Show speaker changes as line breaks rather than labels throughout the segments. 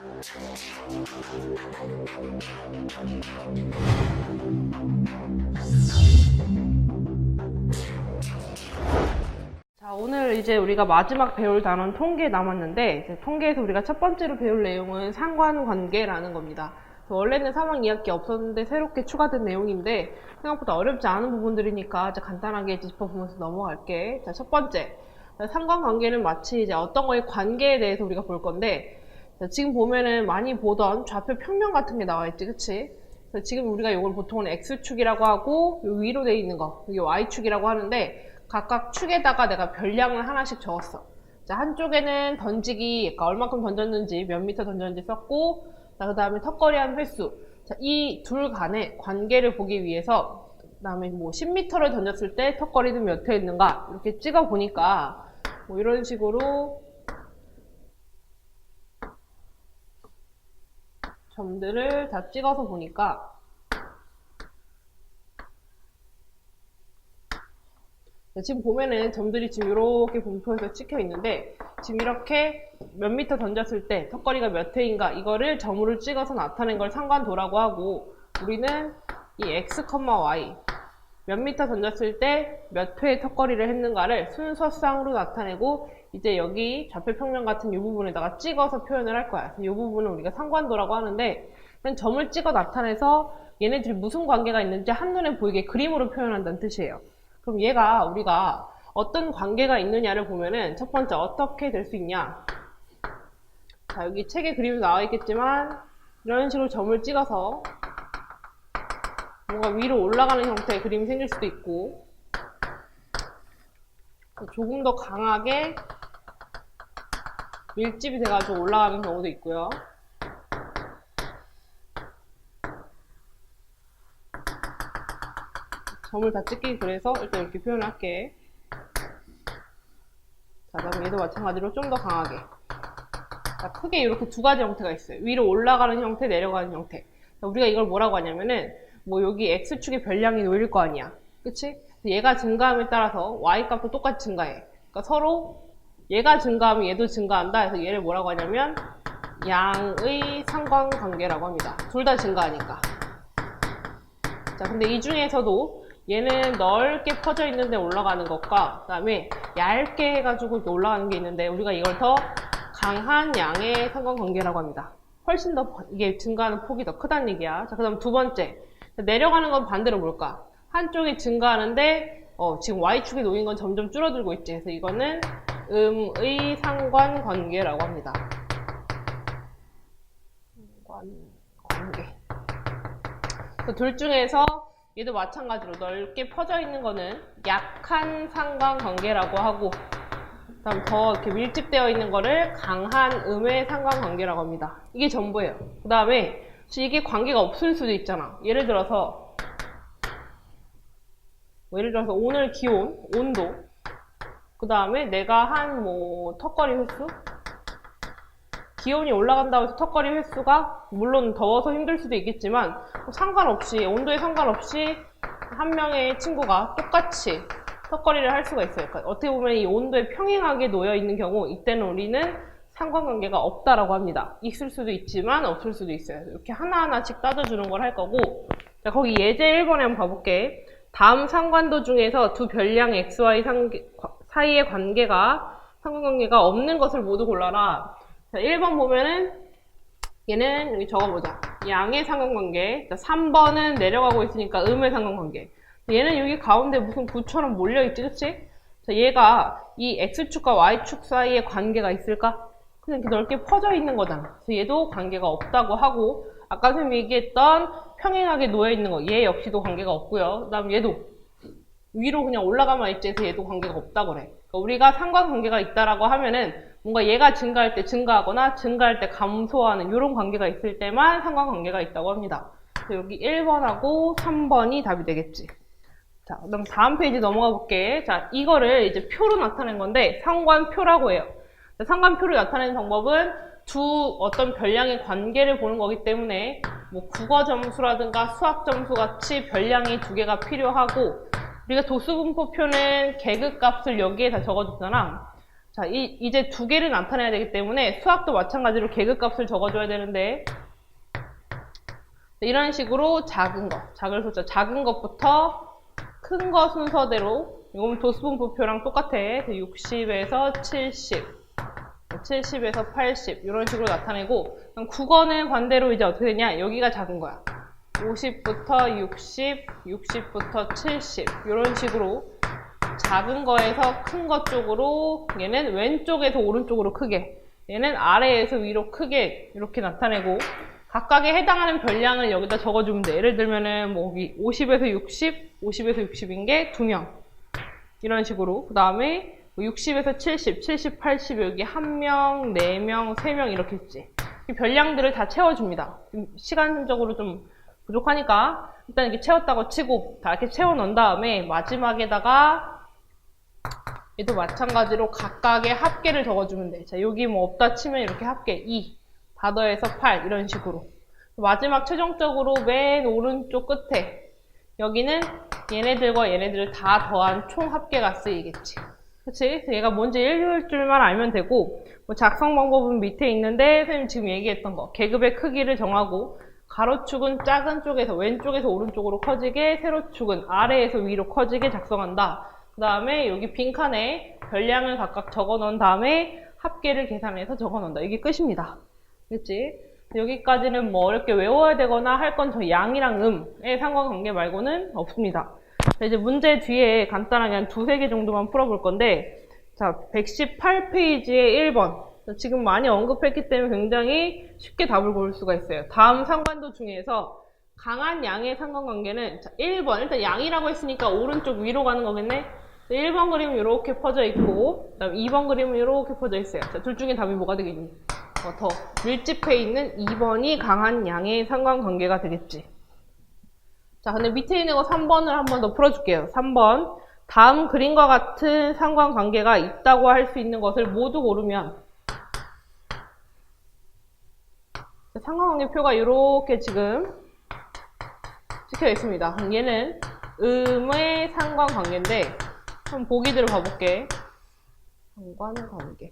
자, 오늘 이제 우리가 마지막 배울 단어는 통계 남았는데, 이제 통계에서 우리가 첫 번째로 배울 내용은 상관관계라는 겁니다. 원래는 3학 2학기 없었는데 새롭게 추가된 내용인데 생각보다 어렵지 않은 부분들이니까 이제 간단하게 짚어보면서 넘어갈게. 자, 첫 번째, 상관관계는 마치 이제 어떤 거의 관계에 대해서 우리가 볼 건데, 자, 지금 보면은 많이 보던 좌표 평면 같은 게 나와 있지, 그치? 지금 우리가 이걸 보통은 X축이라고 하고 요 위로 돼 있는 거, 이게 Y축이라고 하는데 각각 축에다가 내가 별량을 하나씩 적었어. 자, 한쪽에는 던지기, 그러니까 얼마큼 던졌는지, 몇 미터 던졌는지 썼고, 자, 그 다음에 턱걸이 한 횟수. 자, 이 둘 간의 관계를 보기 위해서, 그 다음에 뭐 10m를 던졌을 때 턱걸이는 몇 회 있는가, 이렇게 찍어 보니까, 뭐 이런 식으로 점들을 다 찍어서 보니까, 지금 보면은 점들이 지금 이렇게 분포해서 찍혀 있는데 지금 이렇게 몇 미터 던졌을 때 턱걸이가 몇 회인가 이거를 점으로 찍어서 나타낸 걸 상관도라고 하고, 우리는 이 x, y 몇 미터 던졌을 때 몇 회의 턱걸이를 했는가를 순서상으로 나타내고 이제 여기 좌표 평면 같은 이 부분에다가 찍어서 표현을 할 거야. 이 부분은 우리가 상관도라고 하는데 그냥 점을 찍어 나타내서 얘네들이 무슨 관계가 있는지 한눈에 보이게 그림으로 표현한다는 뜻이에요. 그럼 얘가 우리가 어떤 관계가 있느냐를 보면은 첫 번째 어떻게 될 수 있냐. 자, 여기 책에 그림이 나와 있겠지만 이런 식으로 점을 찍어서 뭔가 위로 올라가는 형태의 그림이 생길 수도 있고, 조금 더 강하게 밀집이 돼가지고 올라가는 경우도 있고요. 점을 다 찍기 그래서 일단 이렇게 표현을 할게. 자, 그다음에 얘도 마찬가지로 좀 더 강하게. 자, 크게 이렇게 두 가지 형태가 있어요. 위로 올라가는 형태, 내려가는 형태. 자, 우리가 이걸 뭐라고 하냐면은 뭐 여기 X축의 별량이 놓일 거 아니야. 그치? 얘가 증가함에 따라서 Y값도 똑같이 증가해. 그러니까 서로 얘가 증가하면 얘도 증가한다. 그래서 얘를 뭐라고 하냐면 양의 상관관계라고 합니다. 둘 다 증가하니까. 자, 근데 이 중에서도 얘는 넓게 퍼져 있는데 올라가는 것과 그 다음에 얇게 해가지고 올라가는 게 있는데 우리가 이걸 더 강한 양의 상관관계라고 합니다. 훨씬 더 이게 증가하는 폭이 더 크다는 얘기야. 자, 그 다음 두 번째, 내려가는 건 반대로 뭘까? 한쪽이 증가하는데 지금 Y축에 놓인 건 점점 줄어들고 있지. 그래서 이거는 음의 상관관계라고 합니다. 상관관계. 둘 중에서 얘도 마찬가지로 넓게 퍼져 있는 거는 약한 상관관계라고 하고, 그다음 더 이렇게 밀집되어 있는 거를 강한 음의 상관관계라고 합니다. 이게 전부예요. 그 다음에 이게 관계가 없을 수도 있잖아. 예를 들어서 오늘 기온, 온도, 그 다음에 내가 한 뭐 턱걸이 횟수, 기온이 올라간다고 해서 턱걸이 횟수가 물론 더워서 힘들 수도 있겠지만 상관없이, 온도에 상관없이 한 명의 친구가 똑같이 턱걸이를 할 수가 있어요. 그러니까 어떻게 보면 이 온도에 평행하게 놓여 있는 경우 이때는 우리는 상관관계가 없다라고 합니다. 있을 수도 있지만 없을 수도 있어요. 이렇게 하나하나씩 따져주는 걸 할 거고, 자, 거기 예제 1번에 한번 가볼게. 다음 상관도 중에서 두 별량 XY 사이의 상관관계가 없는 것을 모두 골라라. 자, 1번 보면은 얘는 여기 적어보자. 양의 상관관계. 자, 3번은 내려가고 있으니까 음의 상관관계. 얘는 여기 가운데 무슨 구처럼 몰려있지, 그치? 자, 얘가 이 X축과 Y축 사이에 관계가 있을까? 그냥 이렇게 넓게 퍼져 있는 거잖아. 그래서 얘도 관계가 없다고 하고, 아까 선생님이 얘기했던 평행하게 놓여있는 거, 얘 역시도 관계가 없고요. 그 다음 얘도 위로 그냥 올라가만 있지 해서 얘도 관계가 없다고 그래. 그러니까 우리가 상관관계가 있다라고 하면은 뭔가 얘가 증가할 때 증가하거나 증가할 때 감소하는 이런 관계가 있을 때만 상관관계가 있다고 합니다. 그래서 여기 1번하고 3번이 답이 되겠지. 자, 그럼 다음 페이지 넘어가 볼게. 자, 이거를 이제 표로 나타낸 건데 상관표라고 해요. 상관표로 나타내는 방법은 두 어떤 별량의 관계를 보는 거기 때문에 뭐 국어 점수라든가 수학 점수 같이 별량이 두 개가 필요하고, 우리가 도수분포표는 계급 값을 여기에 다 적어줬잖아. 자, 이제 두 개를 나타내야 되기 때문에 수학도 마찬가지로 계급값을 적어줘야 되는데, 이런 식으로 작은 거, 작은 것부터 큰 거 순서대로, 이건 도수분포표랑 똑같아. 60에서 70, 70에서 80 이런 식으로 나타내고, 국어는 반대로 이제 어떻게 되냐? 여기가 작은 거야. 50부터 60, 60부터 70 이런 식으로 작은 거에서 큰 거 쪽으로, 얘는 왼쪽에서 오른쪽으로 크게, 얘는 아래에서 위로 크게 이렇게 나타내고, 각각에 해당하는 별량을 여기다 적어주면 돼. 예를 들면은 뭐 50에서 60, 50에서 60인 게 2명 이런 식으로. 그 다음에 60에서 70, 70, 80 여기 1명, 4명, 3명 이렇게 있지. 이 별량들을 다 채워줍니다. 시간적으로 좀 부족하니까 일단 이렇게 채웠다고 치고 다 이렇게 채워 넣은 다음에 마지막에다가 얘도 마찬가지로 각각의 합계를 적어주면 돼. 자, 여기 뭐 없다 치면 이렇게 합계 2 다 더해서 8 이런 식으로. 마지막 최종적으로 맨 오른쪽 끝에 여기는 얘네들과 얘네들을 다 더한 총 합계가 쓰이겠지. 그치? 얘가 뭔지 읽을 줄만 알면 되고, 뭐 작성 방법은 밑에 있는데 선생님 지금 얘기했던 거 계급의 크기를 정하고, 가로축은 작은 쪽에서 왼쪽에서 오른쪽으로 커지게, 세로축은 아래에서 위로 커지게 작성한다. 그 다음에 여기 빈칸에 별량을 각각 적어 넣은 다음에 합계를 계산해서 적어 넣는다. 이게 끝입니다. 그치? 여기까지는 뭐 어렵게 외워야 되거나 할 건 저 양이랑 음의 상관관계 말고는 없습니다. 자, 이제 문제 뒤에 간단하게 한 2-3개 정도만 풀어볼 건데, 자, 118페이지의 1번. 지금 많이 언급했기 때문에 굉장히 쉽게 답을 고를 수가 있어요. 다음 상관도 중에서 강한 양의 상관관계는, 자, 1번. 일단 양이라고 했으니까 오른쪽 위로 가는 거겠네? 1번 그림은 이렇게 퍼져 있고, 그 다음 2번 그림은 이렇게 퍼져 있어요. 자, 둘 중에 답이 뭐가 되겠니? 더 밀집해 있는 2번이 강한 양의 상관관계가 되겠지. 자, 근데 밑에 있는 거 3번을 한 번 더 풀어줄게요. 3번. 다음 그림과 같은 상관관계가 있다고 할 수 있는 것을 모두 고르면, 상관관계표가 이렇게 지금 찍혀 있습니다. 그럼 얘는 음의 상관관계인데, 한번 보기들을 봐볼게. 상관관계.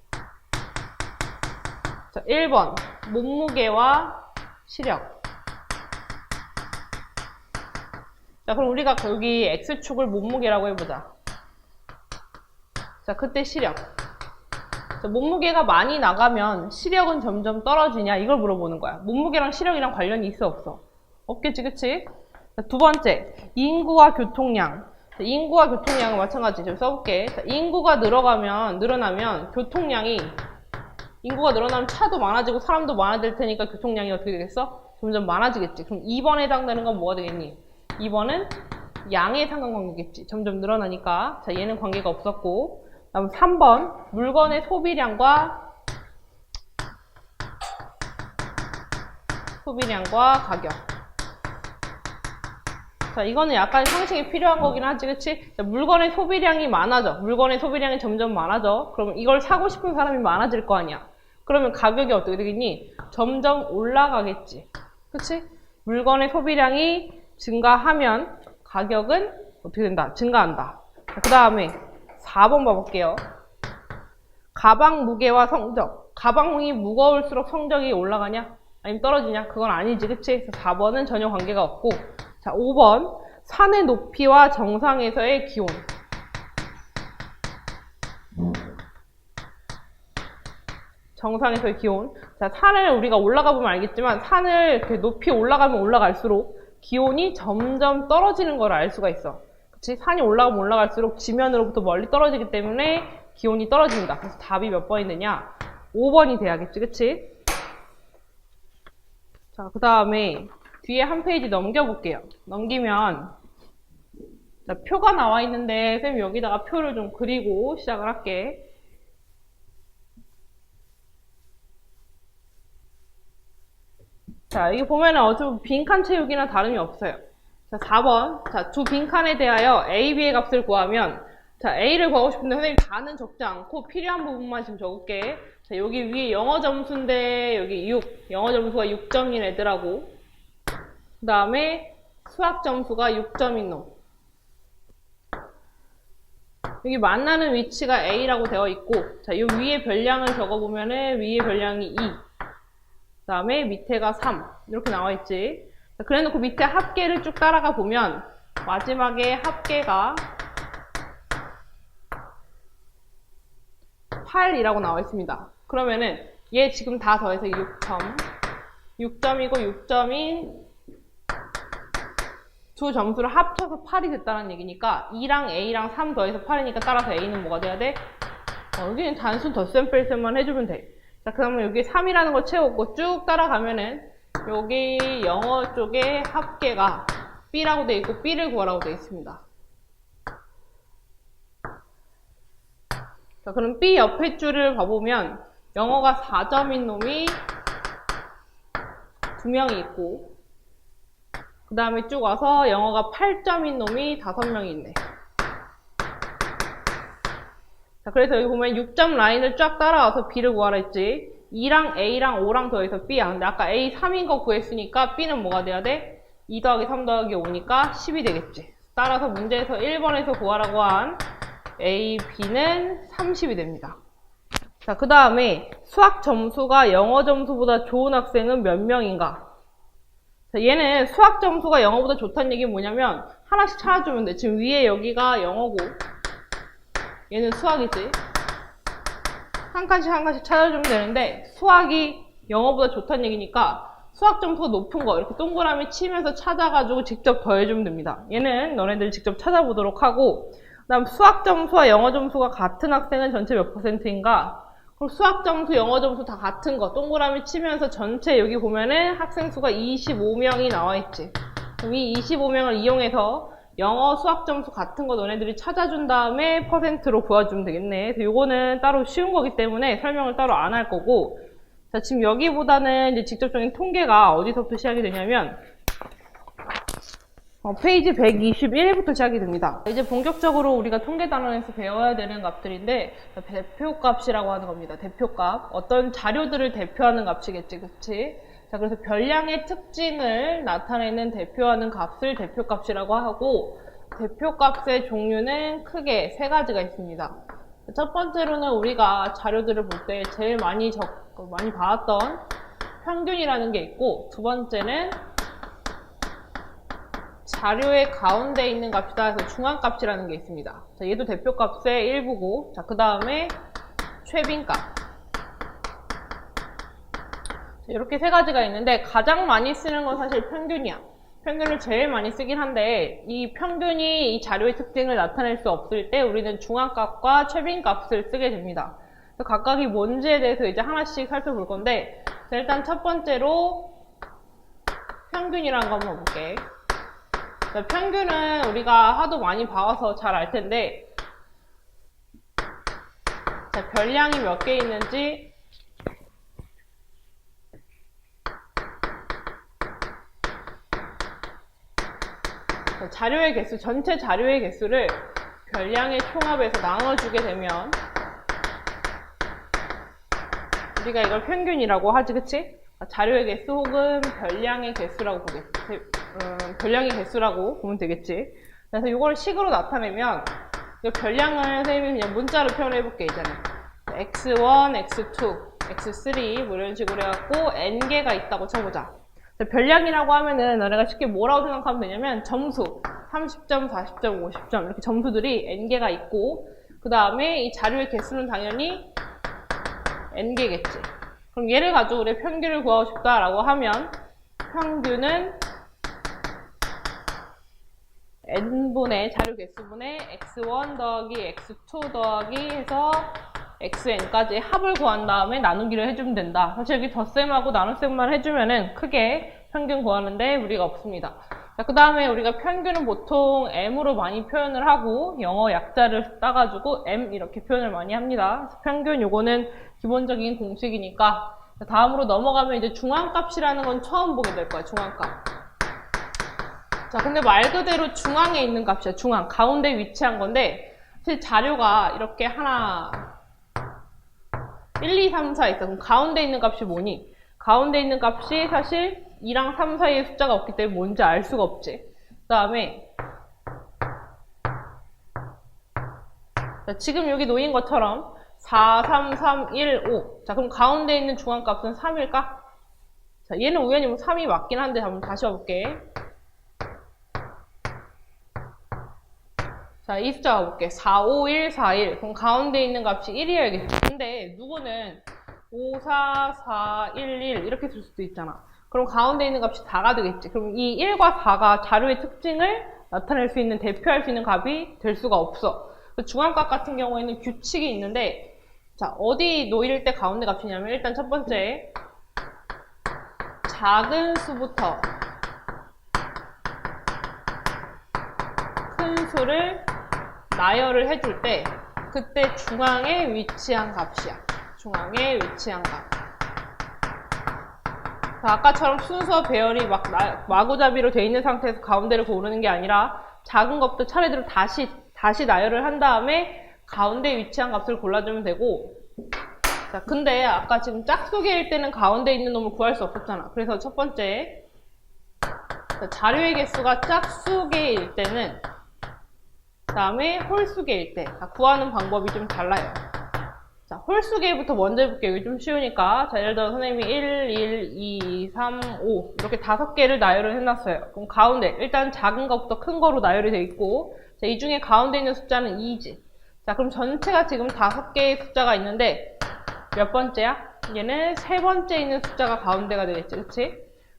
자, 1번. 몸무게와 시력. 자, 그럼 우리가 여기 X축을 몸무게라고 해보자. 자, 그때 시력. 자, 몸무게가 많이 나가면 시력은 점점 떨어지냐? 이걸 물어보는 거야. 몸무게랑 시력이랑 관련이 있어, 없어? 없겠지, 그치? 자, 두 번째. 인구와 교통량. 자, 인구와 교통량은 마찬가지. 좀 써볼게. 자, 인구가 늘어나면 인구가 늘어나면 차도 많아지고 사람도 많아질 테니까 교통량이 어떻게 되겠어? 점점 많아지겠지. 그럼 2번에 해당되는 건 뭐가 되겠니? 2번은 양의 상관관계겠지. 점점 늘어나니까. 자, 얘는 관계가 없었고. 다음 3번. 물건의 소비량과 가격. 자, 이거는 약간 상식이 필요한 거긴 하지, 그치? 자, 물건의 소비량이 많아져. 물건의 소비량이 점점 많아져. 그러면 이걸 사고 싶은 사람이 많아질 거 아니야. 그러면 가격이 어떻게 되겠니? 점점 올라가겠지. 그치? 물건의 소비량이 증가하면 가격은 어떻게 된다? 증가한다. 그 다음에 4번 봐볼게요. 가방 무게와 성적. 가방이 무거울수록 성적이 올라가냐? 아니면 떨어지냐? 그건 아니지, 그치? 그래서 4번은 전혀 관계가 없고. 자, 5번. 산의 높이와 정상에서의 기온. 정상에서의 기온. 자, 산을 우리가 올라가 보면 알겠지만, 산을 이렇게 높이 올라가면 올라갈수록 기온이 점점 떨어지는 걸 알 수가 있어. 그치? 산이 올라가면 올라갈수록 지면으로부터 멀리 떨어지기 때문에 기온이 떨어진다. 그래서 답이 몇 번이 되냐? 5번이 돼야겠지, 그치? 자, 그 다음에 뒤에 한 페이지 넘겨볼게요. 넘기면, 자, 표가 나와 있는데, 쌤이 여기다가 표를 좀 그리고 시작을 할게. 자, 여기 보면은 어차피 빈칸 채우기나 다름이 없어요. 자, 4번. 자, 두 빈칸에 대하여 A, B의 값을 구하면, 자, A를 구하고 싶은데 선생님 다는 적지 않고 필요한 부분만 지금 적을게. 자, 여기 위에 영어 점수인데, 여기 6. 영어 점수가 6점인 애들하고, 그 다음에 수학 점수가 6점인 놈. 여기 만나는 위치가 A라고 되어 있고, 자, 이 위에 별량을 적어보면은 위에 별량이 2, 그 다음에 밑에가 3 이렇게 나와 있지. 자, 그래 놓고 밑에 합계를 쭉 따라가 보면 마지막에 합계가 8이라고 나와 있습니다. 그러면은 얘 지금 다 더해서 6점, 6점이고 6점이 두 점수를 합쳐서 8이 됐다는 얘기니까 2랑 A랑 3 더해서 8이니까 따라서 A는 뭐가 돼야 돼? 여기는 단순 덧셈 뺄셈만 해주면 돼. 자, 그러면 여기 3이라는 거 채웠고 쭉 따라가면은 여기 영어 쪽에 합계가 B라고 돼 있고 B를 구하라고 돼 있습니다. 자, 그럼 B 옆에 줄을 봐보면 영어가 4점인 놈이 2명이 있고, 그 다음에 쭉 와서 영어가 8점인 놈이 5명이 있네. 자, 그래서 여기 보면 6점 라인을 쫙 따라와서 B를 구하라 했지. 2랑 A랑 5랑 더해서 B야. 근데 아까 A 3인 거 구했으니까 B는 뭐가 돼야 돼? 2 더하기 3 더하기 5니까 10이 되겠지. 따라서 문제에서 1번에서 구하라고 한 A, B는 30이 됩니다. 자, 그 다음에 수학 점수가 영어 점수보다 좋은 학생은 몇 명인가? 자, 얘는 수학 점수가 영어보다 좋다는 얘기는 뭐냐면 하나씩 찾아주면 돼. 지금 위에 여기가 영어고 얘는 수학이지. 한 칸씩 한 칸씩 찾아주면 되는데 수학이 영어보다 좋다는 얘기니까 수학 점수가 높은 거 이렇게 동그라미 치면서 찾아가지고 직접 더해주면 됩니다. 얘는 너네들이 직접 찾아보도록 하고, 그 다음 수학 점수와 영어 점수가 같은 학생은 전체 몇 %인가? 그럼 수학 점수, 영어 점수 다 같은 거 동그라미 치면서 전체 여기 보면은 학생 수가 25명이 나와 있지. 그럼 이 25명을 이용해서 영어, 수학 점수 같은 거 너네들이 찾아준 다음에 %로 구해주면 되겠네. 그래서 요거는 따로 쉬운 거기 때문에 설명을 따로 안 할 거고, 자, 지금 여기보다는 이제 직접적인 통계가 어디서부터 시작이 되냐면 페이지 121부터 시작이 됩니다. 이제 본격적으로 우리가 통계 단원에서 배워야 되는 값들인데 대표값이라고 하는 겁니다. 대표값. 어떤 자료들을 대표하는 값이겠지, 그치? 자, 그래서 별량의 특징을 나타내는 대표하는 값을 대표값이라고 하고, 대표값의 종류는 크게 3가지가 있습니다. 첫 번째로는 우리가 자료들을 볼 때 제일 많이 봐왔던 평균이라는 게 있고, 두 번째는 자료의 가운데 있는 값이다 해서 중앙값이라는 게 있습니다. 자, 얘도 대표값의 일부고, 자, 그 다음에 최빈값. 이렇게 3가지가 있는데 가장 많이 쓰는 건 사실 평균이야. 평균을 제일 많이 쓰긴 한데 이 평균이 이 자료의 특징을 나타낼 수 없을 때 우리는 중앙값과 최빈값을 쓰게 됩니다. 그래서 각각이 뭔지에 대해서 이제 하나씩 살펴볼 건데, 자, 일단 첫 번째로 평균이라는 거 한번 볼게. 자, 평균은 우리가 하도 많이 봐와서 잘 알 텐데, 자, 별량이 몇 개 있는지 자료의 개수, 전체 자료의 개수를 별량의 총합에서 나눠주게 되면 우리가 이걸 평균이라고 하지, 그치? 자료의 개수 혹은 별량의 개수라고 별량의 개수라고 보면 되겠지. 그래서 이걸 식으로 나타내면 이 별량을 선생님이 그냥 문자로 표현해볼게, 이제는. x1, x2, x3 뭐 이런 식으로 해갖고 n개가 있다고 쳐보자. 별량이라고 하면은 너네가 쉽게 뭐라고 생각하면 되냐면 점수 30점, 40점, 50점 이렇게 점수들이 n개가 있고, 그 다음에 이 자료의 개수는 당연히 n개겠지. 그럼 얘를 가지고 우리 평균을 구하고 싶다라고 하면 평균은 n분의 자료 개수분의 x1 더하기 x2 더하기 해서 xn까지 합을 구한 다음에 나누기를 해주면 된다. 사실 여기 덧셈하고 나눗셈만 해주면은 크게 평균 구하는데 무리가 없습니다. 자, 그 다음에 우리가 평균은 보통 m으로 많이 표현을 하고 영어 약자를 따가지고 m 이렇게 표현을 많이 합니다. 평균 요거는 기본적인 공식이니까. 자, 다음으로 넘어가면 이제 중앙값이라는 건 처음 보게 될 거야, 중앙값. 자, 근데 말 그대로 중앙에 있는 값이야. 중앙, 가운데 위치한 건데 사실 자료가 이렇게 하나 1, 2, 3, 4 있어. 그럼 가운데 있는 값이 뭐니? 가운데 있는 값이 사실 2랑 3 사이에 숫자가 없기 때문에 뭔지 알 수가 없지. 그 다음에 자, 지금 여기 놓인 것처럼 4, 3, 3, 1, 5. 자, 그럼 가운데 있는 중앙값은 3일까? 자, 얘는 우연히 뭐 3이 맞긴 한데 한번 다시 와볼게. 자, 이 숫자 가볼게. 4, 5, 1, 4, 1. 그럼 가운데 있는 값이 1이어야겠어. 근데 누구는 5, 4, 4, 1, 1 이렇게 쓸 수도 있잖아. 그럼 가운데 있는 값이 4가 되겠지. 그럼 이 1과 4가 자료의 특징을 나타낼 수 있는, 대표할 수 있는 값이 될 수가 없어. 중앙값 같은 경우에는 규칙이 있는데, 자, 어디 놓일 때 가운데 값이냐면, 일단 첫 번째, 작은 수부터 큰 수를 나열을 해줄 때, 그때 중앙에 위치한 값이야. 중앙에 위치한 값. 자, 아까처럼 순서 배열이 막 마구잡이로 돼 있는 상태에서 가운데를 고르는 게 아니라 작은 것도 차례대로 다시 나열을 한 다음에 가운데 위치한 값을 골라주면 되고, 자, 근데 아까 지금 짝수개일 때는 가운데 있는 놈을 구할 수 없었잖아. 그래서 첫 번째, 자, 자료의 개수가 짝수개일 때는, 그 다음에 홀수개일 때, 자, 구하는 방법이 좀 달라요. 자, 홀수개부터 먼저 해볼게요. 이게 좀 쉬우니까. 자, 예를 들어 선생님이 1, 1, 2, 3, 5 이렇게 5개를 나열을 해놨어요. 그럼 가운데 일단 작은 것부터 큰 거로 나열이 돼 있고, 자, 이 중에 가운데 있는 숫자는 2지. 자, 그럼 전체가 지금 5개의 숫자가 있는데 몇 번째야? 얘는 세 번째 있는 숫자가 가운데가 되겠지, 그치?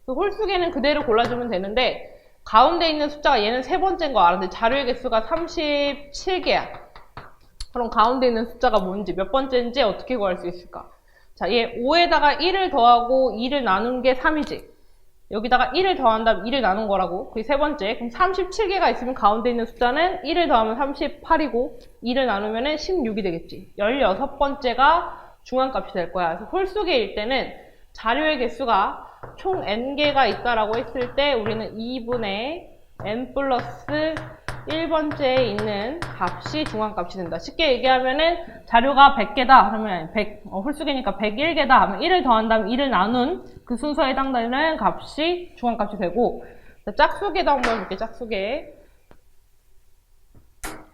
그 홀수개는 그대로 골라주면 되는데 가운데 있는 숫자가 얘는 세 번째인 거 알아. 근데 자료의 개수가 37개야. 그럼 가운데 있는 숫자가 뭔지, 몇 번째인지 어떻게 구할 수 있을까? 자, 얘 5에다가 1을 더하고 2를 나눈 게 3이지. 여기다가 1을 더한다면 2를 나눈 거라고. 그게 세 번째. 그럼 37개가 있으면 가운데 있는 숫자는 1을 더하면 38이고 2를 나누면 16이 되겠지. 16번째가 중앙값이 될 거야. 그래서 홀수개일 때는 자료의 개수가 총 n개가 있다라고 했을 때 우리는 2분의 n 플러스 1번째에 있는 값이 중앙값이 된다. 쉽게 얘기하면은 자료가 100개다 하면 홀수개니까 101개다 하면 1을 더한다면 2를 나눈 그 순서에 해당되는 값이 중앙값이 되고, 짝수개도 한번 볼게요.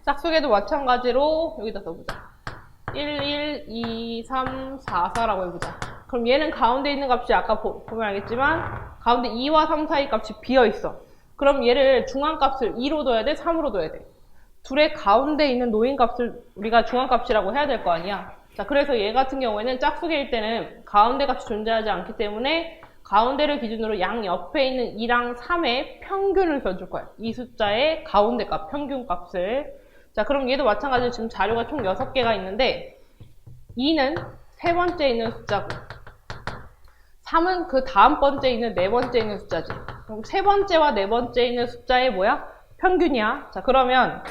짝수개도 마찬가지로 여기다 써보자. 1, 1, 2, 3, 4, 4라고 해보자. 그럼 얘는 가운데 있는 값이 아까 보면 알겠지만 가운데 2와 3 사이 값이 비어있어. 그럼 얘를 중앙값을 2로 둬야 돼? 3으로 둬야 돼? 둘의 가운데 있는 놓인 값을 우리가 중앙값이라고 해야 될 거 아니야. 자, 그래서 얘 같은 경우에는 짝수개일 때는 가운데 값이 존재하지 않기 때문에 가운데를 기준으로 양 옆에 있는 2랑 3의 평균을 써줄 거야. 이 숫자의 가운데 값, 평균 값을. 자, 그럼 얘도 마찬가지로 지금 자료가 총 6개가 있는데 2는 세 번째 있는 숫자고 3은 그 다음 번째 있는 네 번째 있는 숫자지. 그럼 세 번째와 네 번째 있는 숫자의 뭐야? 평균이야. 자, 그러면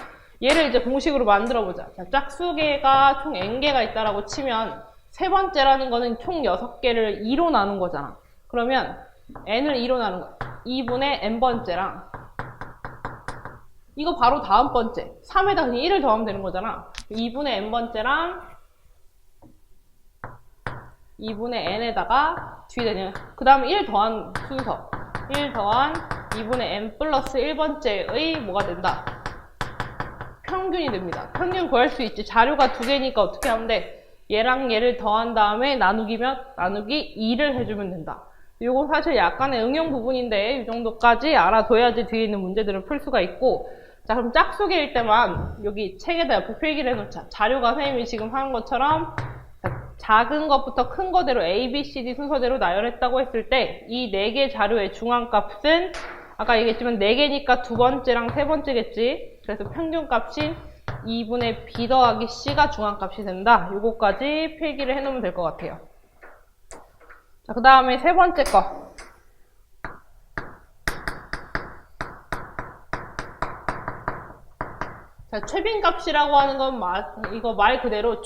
얘를 이제 공식으로 만들어 보자. 자, 짝수개가 총 n개가 있다라고 치면 세 번째라는 거는 총 6개를 2로 나눈 거잖아. 그러면 n을 2로 나눈 거야. 2분의 n번째랑 이거 바로 다음 번째 3에다 그냥 1을 더하면 되는 거잖아. 2분의 n번째랑 2분의 n에다가 뒤에 되는 그 다음에 1 더한 순서 1 더한 2분의 n 플러스 1번째의 뭐가 된다? 평균이 됩니다. 평균 구할 수 있지. 자료가 2개니까 어떻게 하면 돼? 얘랑 얘를 더한 다음에 나누기면 나누기 2를 해주면 된다. 이거 사실 약간의 응용 부분인데 이 정도까지 알아둬야지 뒤에 있는 문제들을 풀 수가 있고, 자, 그럼 짝수개일 때만 여기 책에다 옆에 필기를 해놓자. 자료가 선생님이 지금 하는 것처럼 작은 것부터 큰 거대로 A, B, C, D 순서대로 나열했다고 했을 때 이 4개 자료의 중앙값은 아까 얘기했지만 4개니까 두 번째랑 세 번째겠지. 그래서 평균값인 2분의 B 더하기 C가 중앙값이 된다. 요거까지 필기를 해놓으면 될 것 같아요. 자, 그 다음에 세 번째 거. 자, 최빈값이라고 하는 건 이거 말 그대로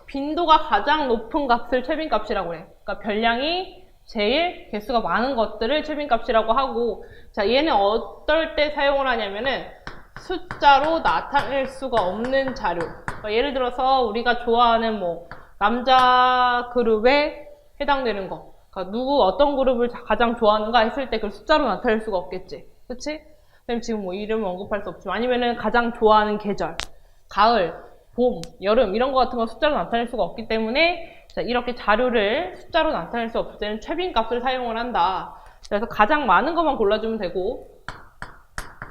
빈도가 가장 높은 값을 최빈값이라고 해. 그러니까 별량이 제일 개수가 많은 것들을 최빈값이라고 하고, 자, 얘는 어떨 때 사용을 하냐면은 숫자로 나타낼 수가 없는 자료. 그러니까 예를 들어서 우리가 좋아하는 뭐 남자 그룹에 해당되는 거. 그러니까 누구 어떤 그룹을 가장 좋아하는가 했을 때 그걸 숫자로 나타낼 수가 없겠지. 그치? 선생님 지금 뭐 이름 언급할 수 없지만, 아니면은 가장 좋아하는 계절, 가을, 봄, 여름 이런 거 같은 거 숫자로 나타낼 수가 없기 때문에 자, 이렇게 자료를 숫자로 나타낼 수 없을 때는 최빈값을 사용을 한다. 그래서 가장 많은 것만 골라주면 되고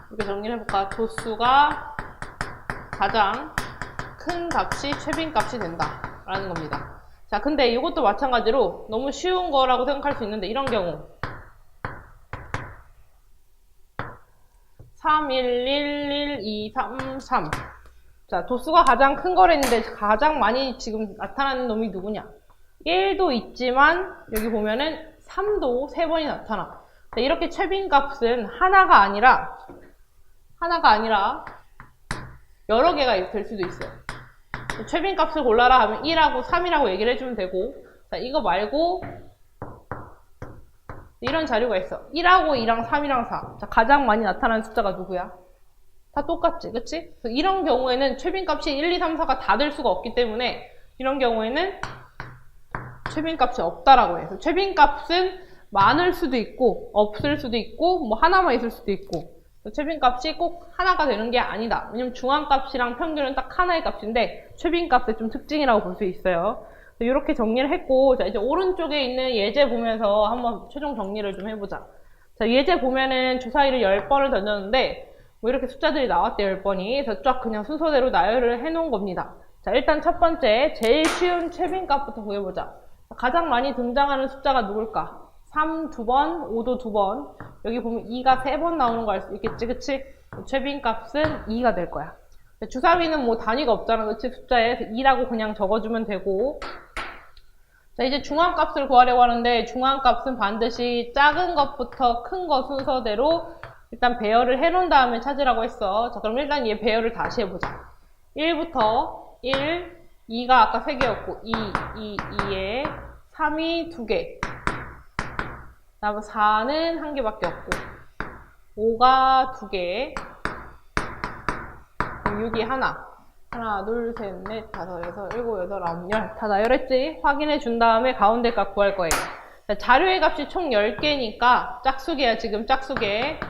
이렇게 정리를 해볼까? 도수가 가장 큰 값이 최빈값이 된다 라는 겁니다. 자, 근데 이것도 마찬가지로 너무 쉬운 거라고 생각할 수 있는데 이런 경우 3, 1, 1, 1, 2, 3, 3 자, 도수가 가장 큰 거랬는데 가장 많이 지금 나타나는 놈이 누구냐? 1도 있지만 여기 보면은 3도 3번이 나타나. 자, 이렇게 최빈값은 하나가 아니라 여러 개가 될 수도 있어요. 최빈값을 골라라 하면 1하고 3이라고 얘기를 해주면 되고 자, 이거 말고 이런 자료가 있어. 1하고 2랑 3이랑 4. 자, 가장 많이 나타나는 숫자가 누구야? 다 똑같지, 그치? 이런 경우에는 최빈값이 1, 2, 3, 4가 다 될 수가 없기 때문에 이런 경우에는 최빈값이 없다라고 해서 최빈값은 많을 수도 있고 없을 수도 있고 뭐 하나만 있을 수도 있고 최빈값이 꼭 하나가 되는 게 아니다. 왜냐면 중앙값이랑 평균은 딱 하나의 값인데 최빈값의 좀 특징이라고 볼 수 있어요. 이렇게 정리를 했고 자, 이제 오른쪽에 있는 예제 보면서 한번 최종 정리를 좀 해보자. 자, 예제 보면은 주사위를 10번을 던졌는데 뭐 이렇게 숫자들이 나왔대요. 10번이. 그래서 쫙 그냥 순서대로 나열을 해놓은 겁니다. 자, 일단 첫 번째 제일 쉬운 최빈값부터 구해보자. 가장 많이 등장하는 숫자가 누굴까? 3 2번, 5도 2번. 여기 보면 2가 3번 나오는 거 알 수 있겠지, 그치? 최빈값은 2가 될 거야. 주사위는 뭐 단위가 없잖아, 그치? 숫자에 2라고 그냥 적어주면 되고. 자, 이제 중앙값을 구하려고 하는데 중앙값은 반드시 작은 것부터 큰 거 순서대로 일단 배열을 해놓은 다음에 찾으라고 했어. 자, 그럼 일단 얘 배열을 다시 해보자. 1부터 1, 2가 아까 3개였고 2, 2에 3이 2개 그 다음에 4는 1개밖에 없고 5가 2개 6이 하나, 둘, 셋, 넷, 다섯, 여섯, 일곱, 여덟, 아홉, 열 다 나열했지? 확인해 준 다음에 가운데 값 구할 거예요. 자, 자료의 값이 총 10개니까 짝수개야. 지금 짝수개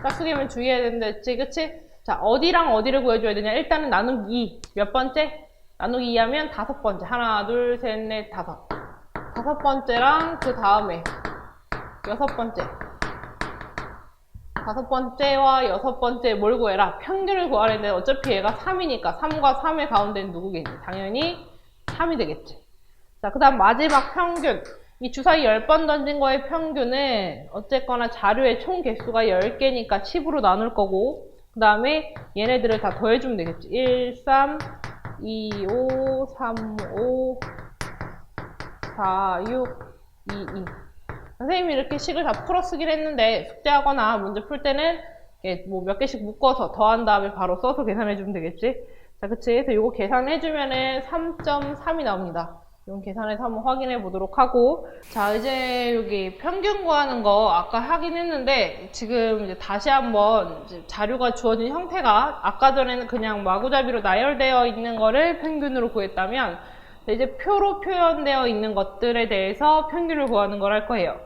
짝수개면 주의해야 된다 했지, 그치? 자, 어디랑 어디를 구해줘야 되냐? 일단은 나누기 몇 번째? 나누기 2 하면 5번째. 하나, 둘, 셋, 넷, 다섯. 5번째랑 그 다음에 6번째. 5번째와 6번째 뭘 구해라? 평균을 구하려 했는데 어차피 얘가 3이니까 3과 3의 가운데는 누구겠니? 당연히 3이 되겠지. 자, 그 다음 마지막 평균. 이 주사위 10번 던진 거의 평균은 어쨌거나 자료의 총 개수가 10개니까 10으로 나눌 거고 그 다음에 얘네들을 다 더해주면 되겠지. 1, 3, 2, 5, 3, 5, 4, 6, 2, 2. 선생님이 이렇게 식을 다 풀어 쓰긴 했는데 숙제하거나 문제 풀 때는 뭐 몇 개씩 묶어서 더한 다음에 바로 써서 계산해주면 되겠지. 자, 그치? 그래서 이거 계산해주면은 3.3이 나옵니다. 이건 계산해서 한번 확인해 보도록 하고 자, 이제 여기 평균 구하는 거 아까 하긴 했는데 지금 이제 다시 한번 이제 자료가 주어진 형태가 아까 전에는 그냥 마구잡이로 나열되어 있는 거를 평균으로 구했다면 이제 표로 표현되어 있는 것들에 대해서 평균을 구하는 걸 할 거예요.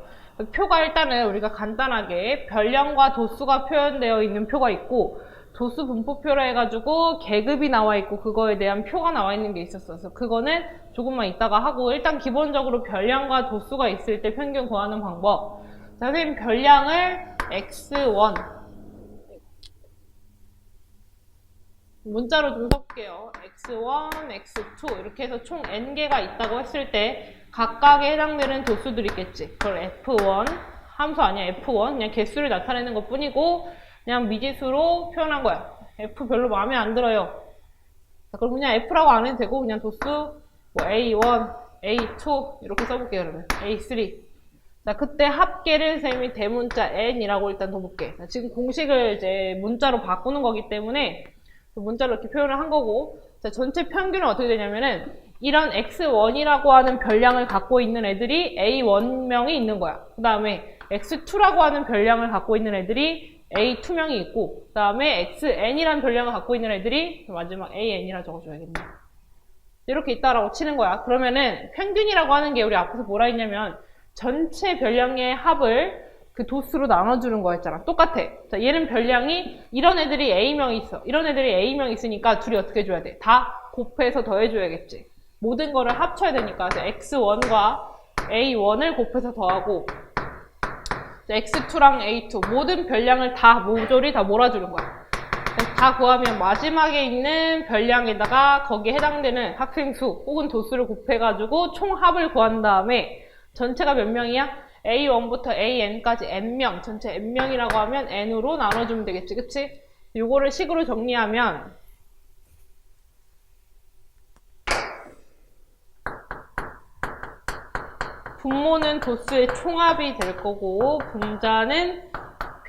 표가 일단은 우리가 간단하게 별량과 도수가 표현되어 있는 표가 있고 도수 분포표로 해가지고 계급이 나와 있고 그거에 대한 표가 나와 있는 게 있었어서 그거는 조금만 이따가 하고 일단 기본적으로 별량과 도수가 있을 때 평균 구하는 방법. 자, 선생님 별량을 x1 문자로 좀 써볼게요. x1, x2 이렇게 해서 총 n개가 있다고 했을 때 각각에 해당되는 도수들이 있겠지. 그걸 f1 함수 아니야. f1 그냥 개수를 나타내는 것 뿐이고 그냥 미지수로 표현한 거야. F 별로 마음에 안 들어요. 자, 그럼 그냥 F라고 안 해도 되고 그냥 도수 뭐 A1, A2 이렇게 써볼게요. 그러면 A3. 자, 그때 합계를 선생님이 대문자 N이라고 일단 둬볼게. 자, 지금 공식을 이제 문자로 바꾸는 거기 때문에 문자로 이렇게 표현을 한 거고 자, 전체 평균은 어떻게 되냐면은 이런 X1이라고 하는 별량을 갖고 있는 애들이 A1명이 있는 거야. 그 다음에 X2라고 하는 별량을 갖고 있는 애들이 A2명이 있고 그 다음에 XN이라는 별량을 갖고 있는 애들이 마지막 AN이라 적어줘야겠네. 이렇게 있다라고 치는 거야. 그러면은 평균이라고 하는 게 우리 앞에서 뭐라 했냐면 전체 별량의 합을 그 도수로 나눠주는 거였잖아. 똑같아. 자, 얘는 별량이 이런 애들이 A명이 있어. 이런 애들이 A명이 있으니까 둘이 어떻게 해줘야 돼? 다 곱해서 더해줘야겠지. 모든 거를 합쳐야 되니까. X1과 A1을 곱해서 더하고 X2랑 A2 모든 별량을 다 모조리 다 몰아주는 거야. 다 구하면 마지막에 있는 별량에다가 거기에 해당되는 학생 수 혹은 도수를 곱해가지고 총합을 구한 다음에 전체가 몇 명이야? A1부터 AN까지 N명, 전체 N명이라고 하면 N으로 나눠주면 되겠지, 그치? 요거를 식으로 정리하면 분모는 도수의 총합이 될 거고 분자는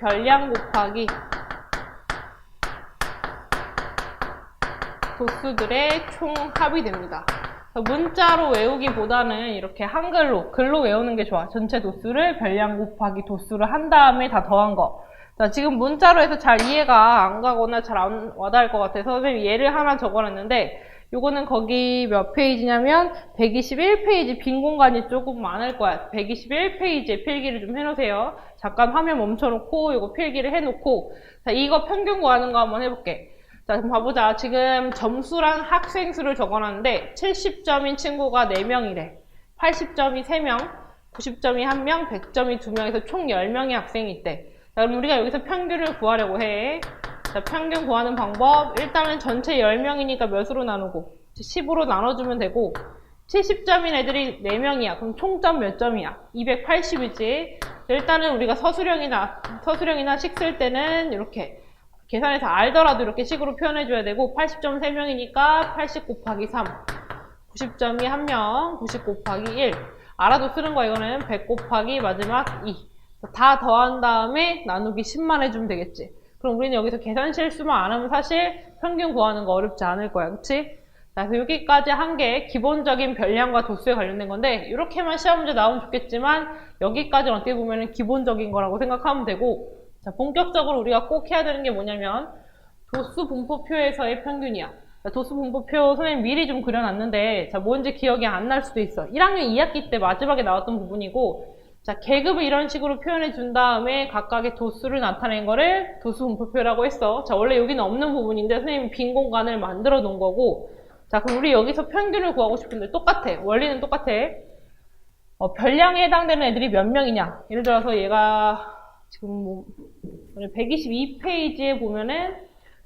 별량 곱하기 도수들의 총합이 됩니다. 문자로 외우기보다는 이렇게 한글로, 글로 외우는 게 좋아. 전체 도수를 별량 곱하기 도수를 한 다음에 다 더한 거. 자, 지금 문자로 해서 잘 이해가 안 가거나 잘 안 와닿을 것 같아서 선생님이 예를 하나 적어놨는데 요거는 거기 몇 페이지냐면 121페이지 빈 공간이 조금 많을 거야. 121페이지에 필기를 좀 해놓으세요. 잠깐 화면 멈춰놓고 이거 필기를 해놓고 자, 이거 평균 구하는 거 한번 해볼게. 자, 그럼 봐보자. 지금 점수랑 학생 수를 적어놨는데 70점인 친구가 4명이래. 80점이 3명, 90점이 1명, 100점이 2명에서 총 10명의 학생이 있대. 자, 그럼 우리가 여기서 평균을 구하려고 해. 자, 평균 구하는 방법. 일단은 전체 10명이니까 몇으로 나누고 10으로 나눠주면 되고 70점인 애들이 4명이야. 그럼 총점 몇 점이야? 280이지. 일단은 우리가 서술형이나 식 쓸 때는 이렇게 계산해서 알더라도 이렇게 식으로 표현해줘야 되고 80점 3명이니까 80 곱하기 3 90점이 1명 90 곱하기 1 알아도 쓰는 거 이거는 100 곱하기 마지막 2 다 더한 다음에 나누기 10만 해주면 되겠지. 그럼 우리는 여기서 계산 실수만 안 하면 사실 평균 구하는 거 어렵지 않을 거야. 그치? 자, 그래서 여기까지 한 게 기본적인 별량과 도수에 관련된 건데 이렇게만 시험 문제 나오면 좋겠지만 여기까지는 어떻게 보면 기본적인 거라고 생각하면 되고 자, 본격적으로 우리가 꼭 해야 되는 게 뭐냐면 도수 분포표에서의 평균이야. 자, 도수 분포표 선생님 미리 좀 그려놨는데 자, 뭔지 기억이 안 날 수도 있어. 1학년 2학기 때 마지막에 나왔던 부분이고 자, 계급을 이런 식으로 표현해 준 다음에 각각의 도수를 나타낸 거를 도수 분포표라고 했어. 자, 원래 여기는 없는 부분인데 선생님이 빈 공간을 만들어 놓은 거고 자, 그럼 우리 여기서 평균을 구하고 싶은데 똑같아. 원리는 똑같아. 별량에 해당되는 애들이 몇 명이냐. 예를 들어서 얘가 지금 뭐 122페이지에 보면은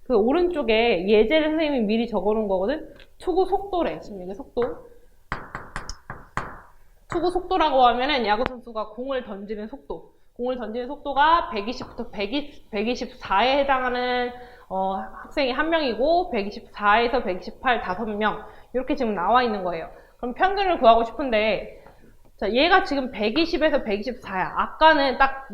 그 오른쪽에 예제를 선생님이 미리 적어놓은 거거든. 투구 속도래. 지금 이게 속도. 투구 속도라고 하면은 야구 선수가 공을 던지는 속도. 공을 던지는 속도가 120부터 124에 해당하는 학생이 1명이고 124에서 128 5명 이렇게 지금 나와 있는 거예요. 그럼 평균을 구하고 싶은데 자, 얘가 지금 120에서 124야. 아까는 딱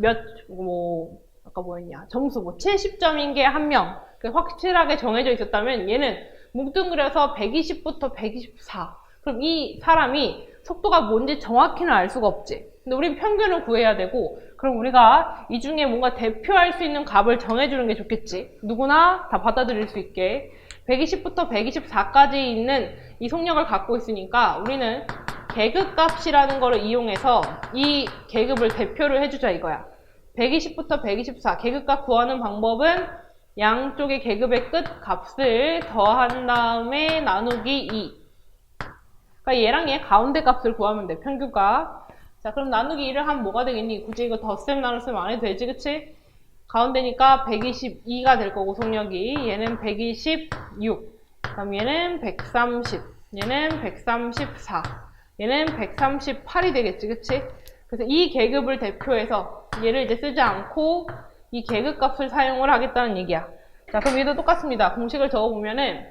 아까 뭐였냐. 점수 70점인 게 1명. 확실하게 정해져 있었다면 얘는 뭉뚱그려서 120부터 124. 그럼 이 사람이 속도가 뭔지 정확히는 알 수가 없지. 근데 우린 평균을 구해야 되고 그럼 우리가 이 중에 뭔가 대표할 수 있는 값을 정해주는 게 좋겠지. 누구나 다 받아들일 수 있게. 120부터 124까지 있는 이 속력을 갖고 있으니까 우리는 계급값이라는 거를 이용해서 이 계급을 대표를 해주자 이거야. 120부터 124 계급값 구하는 방법은 양쪽의 계급의 끝 값을 더한 다음에 나누기 2. 그러니까 얘랑 얘 가운데 값을 구하면 돼. 평균값. 자, 그럼 나누기 2를 하면 뭐가 되겠니? 굳이 이거 덧셈 나눗셈 안 해도 되지, 그치? 가운데니까 122가 될 거고 속력이 얘는 126. 그다음 얘는 130. 얘는 134. 얘는 138이 되겠지, 그치? 그래서 이 계급을 대표해서 얘를 이제 쓰지 않고 이 계급값을 사용을 하겠다는 얘기야. 자, 그럼 얘도 똑같습니다. 공식을 적어보면은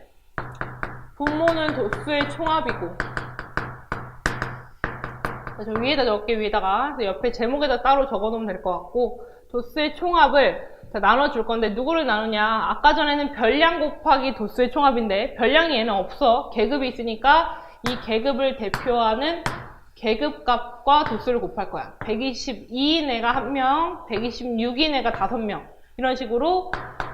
분모는 도수의 총합이고 자, 저 위에다 적을게, 위에다가. 옆에 제목에다 따로 적어놓으면 될 것 같고 도수의 총합을 자, 나눠줄 건데 누구를 나누냐? 아까 전에는 별량 곱하기 도수의 총합인데 별량이 얘는 없어. 계급이 있으니까 이 계급을 대표하는 계급값과 도수를 곱할 거야. 122인 애가 1명, 126인 애가 5명. 이런 식으로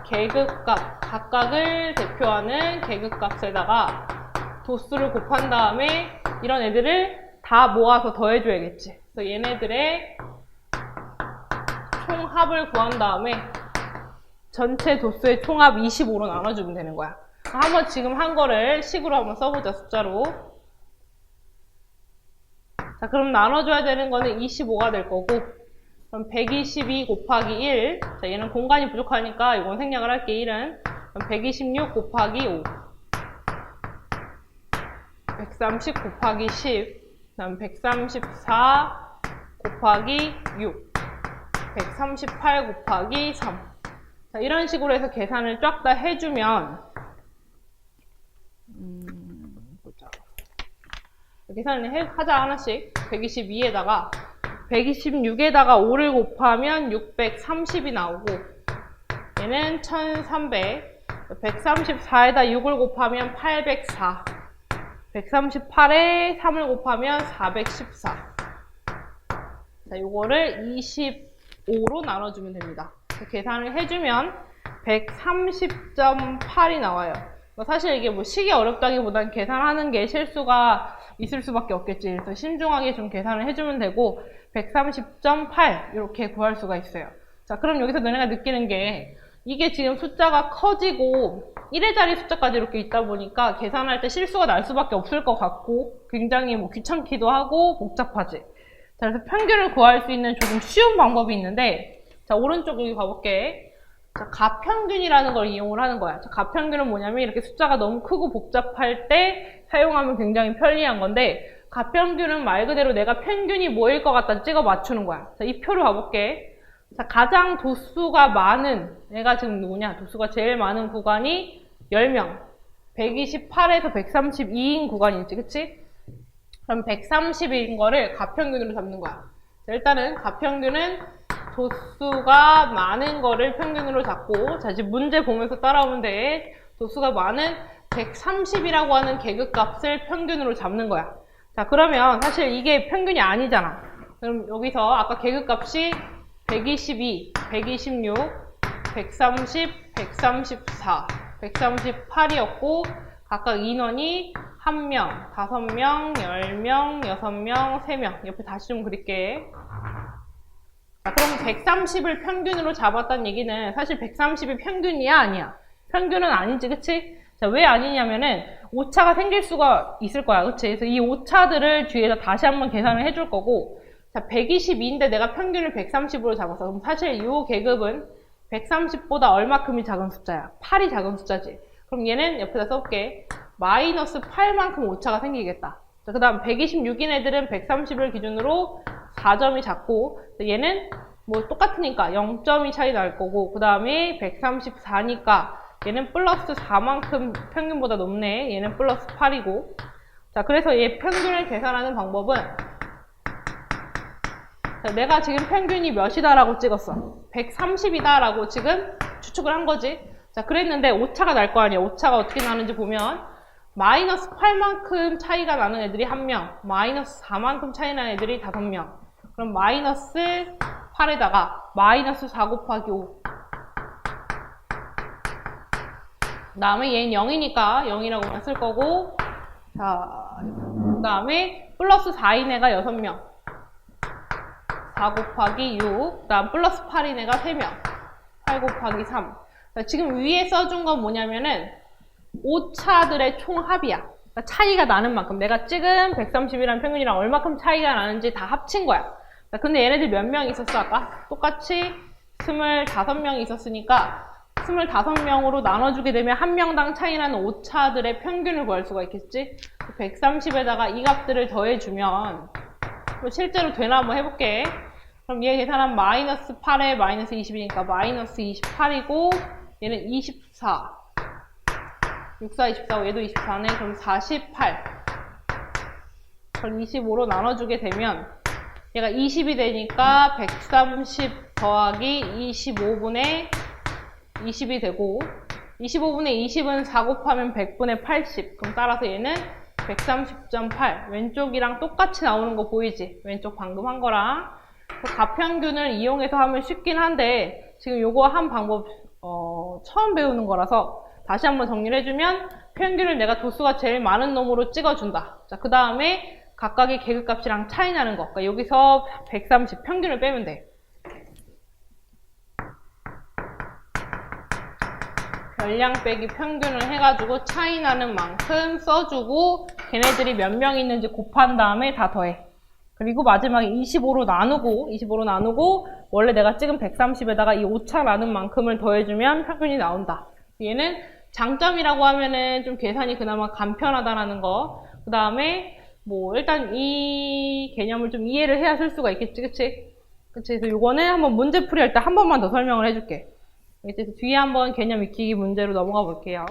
계급값, 각각을 대표하는 계급값에다가 도수를 곱한 다음에 이런 애들을 다 모아서 더해줘야겠지. 그래서 얘네들의 합을 구한 다음에 전체 도수의 총합 25로 나눠주면 되는 거야. 한번 지금 한 거를 식으로 한번 써보자, 숫자로. 자, 그럼 나눠줘야 되는 거는 25가 될 거고, 그럼 122 곱하기 1. 자, 얘는 공간이 부족하니까 이건 생략을 할게, 1은. 그럼 126 곱하기 5. 130 곱하기 10. 그다음 134 곱하기 6. 138 곱하기 3. 자, 이런 식으로 해서 계산을 쫙 다 해주면, 보자. 계산을 하자, 하나씩. 122에다가, 126에다가 5를 곱하면 630이 나오고, 얘는 1300. 134에다 6을 곱하면 804. 138에 3을 곱하면 414. 자, 요거를 25로 나눠주면 됩니다. 계산을 해주면 130.8이 나와요. 사실 이게 뭐 식이 어렵다기보단 계산하는 게 실수가 있을 수밖에 없겠지. 그래서 신중하게 좀 계산을 해주면 되고 130.8 이렇게 구할 수가 있어요. 자, 그럼 여기서 너네가 느끼는 게 이게 지금 숫자가 커지고 1회짜리 숫자까지 이렇게 있다 보니까 계산할 때 실수가 날 수밖에 없을 것 같고 굉장히 뭐 귀찮기도 하고 복잡하지. 자, 그래서 평균을 구할 수 있는 조금 쉬운 방법이 있는데, 자, 오른쪽 여기 가볼게. 자, 가평균이라는 걸 이용을 하는 거야. 자, 가평균은 뭐냐면 이렇게 숫자가 너무 크고 복잡할 때 사용하면 굉장히 편리한 건데, 가평균은 말 그대로 내가 평균이 뭐일 것 같다 찍어 맞추는 거야. 자, 이 표를 가볼게. 자, 가장 도수가 많은, 얘가 지금 누구냐? 도수가 제일 많은 구간이 10명. 128에서 132인 구간이 있지, 그치? 그럼 130인 거를 가평균으로 잡는 거야. 자, 일단은 가평균은 도수가 많은 거를 평균으로 잡고, 자, 이제 문제 보면서 따라오면 돼. 도수가 많은 130이라고 하는 계급값을 평균으로 잡는 거야. 자, 그러면 사실 이게 평균이 아니잖아. 그럼 여기서 아까 계급값이 122, 126, 130, 134, 138이었고, 각각 인원이 1명, 5명, 10명, 6명, 3명. 옆에 다시 좀 그릴게. 자, 그럼 130을 평균으로 잡았다는 얘기는 사실 130이 평균이야, 아니야? 평균은 아니지, 그치? 자, 왜 아니냐면은 오차가 생길 수가 있을 거야, 그치? 그래서 이 오차들을 뒤에서 다시 한번 계산을 해줄 거고, 자, 122인데 내가 평균을 130으로 잡았어. 그럼 사실 이 계급은 130보다 얼마큼이 작은 숫자야? 8이 작은 숫자지. 그럼 얘는 옆에다 써볼게. 마이너스 8만큼 오차가 생기겠다. 자, 그 다음 126인 애들은 130을 기준으로 4점이 작고, 얘는 뭐 똑같으니까 0점이 차이 날 거고, 그 다음에 134니까 얘는 플러스 4만큼 평균보다 높네. 얘는 플러스 8이고. 자, 그래서 얘 평균을 계산하는 방법은, 자, 내가 지금 평균이 몇이다라고 찍었어. 130이다라고 지금 추측을 한 거지. 자, 그랬는데 오차가 날 거 아니야. 오차가 어떻게 나는지 보면 마이너스 8만큼 차이가 나는 애들이 1명, 마이너스 4만큼 차이 나는 애들이 5명. 그럼 마이너스 8에다가 마이너스 4 곱하기 5. 그 다음에 얘는 0이니까 0이라고만 쓸 거고, 자, 그 다음에 플러스 4인 애가 6명. 4 곱하기 6, 그 다음 플러스 8인 애가 3명. 8 곱하기 3. 자, 지금 위에 써준 건 뭐냐면은 오차들의 총합이야. 그러니까 차이가 나는 만큼 내가 찍은 130이라는 평균이랑 얼마큼 차이가 나는지 다 합친 거야. 자, 근데 얘네들 몇 명 있었어 아까? 똑같이 25명이 있었으니까 25명으로 나눠주게 되면 한 명당 차이 나는 오차들의 평균을 구할 수가 있겠지? 130에다가 이 값들을 더해주면 실제로 되나 한번 해볼게. 그럼 얘 계산하면 마이너스 8에 마이너스 20이니까 마이너스 28이고, 얘는 24. 64, 24, 얘도 24네. 그럼 48. 그럼 25로 나눠주게 되면 얘가 20이 되니까 130 더하기 25분의 20이 되고, 25분의 20은 4 곱하면 100분의 80. 그럼 따라서 얘는 130.8. 왼쪽이랑 똑같이 나오는 거 보이지? 왼쪽 방금 한 거랑. 가평균을 이용해서 하면 쉽긴 한데, 지금 요거 한 방법, 처음 배우는 거라서 다시 한번 정리를 해주면, 평균을 내가 도수가 제일 많은 놈으로 찍어준다. 자, 그 다음에 각각의 계급값이랑 차이 나는 거. 그러니까 여기서 130 평균을 빼면 돼. 열량 빼기 평균을 해가지고 차이 나는 만큼 써주고 걔네들이 몇 명 있는지 곱한 다음에 다 더해. 그리고 마지막에 25로 나누고 원래 내가 찍은 130에다가 이 오차 나는 만큼을 더해주면 평균이 나온다. 얘는 장점이라고 하면은 좀 계산이 그나마 간편하다라는 거. 그 다음에 뭐 일단 이 개념을 좀 이해를 해야 쓸 수가 있겠지, 그치? 그래서 요거는 한번 문제풀이 할 때 한 번만 더 설명을 해줄게. 그래서 뒤에 한번 개념 익히기 문제로 넘어가 볼게요.